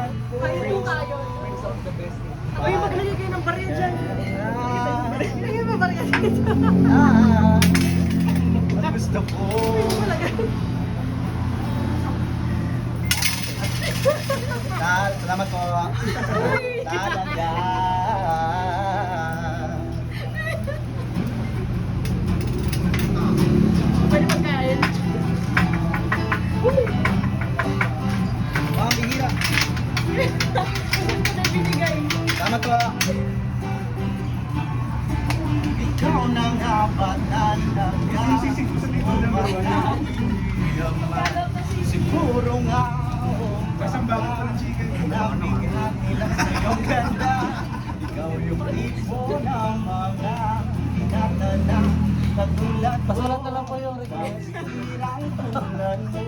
Kain po tayo. Friends of the best. Uy, maglagay kayo ng barya dyan. Ilagay mo barya dito. Ang gusto ko. Salamat po. Talaga. Pwede magkain. Ang bihira. Saan ko na binigay? Salamat po. Ikaw na nga ba talaga? Siguro nga Kasambakan ko ng chicken kung ano. nabigyan nila sa iyong ganda. Ikaw yung tipo ng mga tinatanang katulad mo. Pasulat na lang po yung request. Pagsilang tulad mo.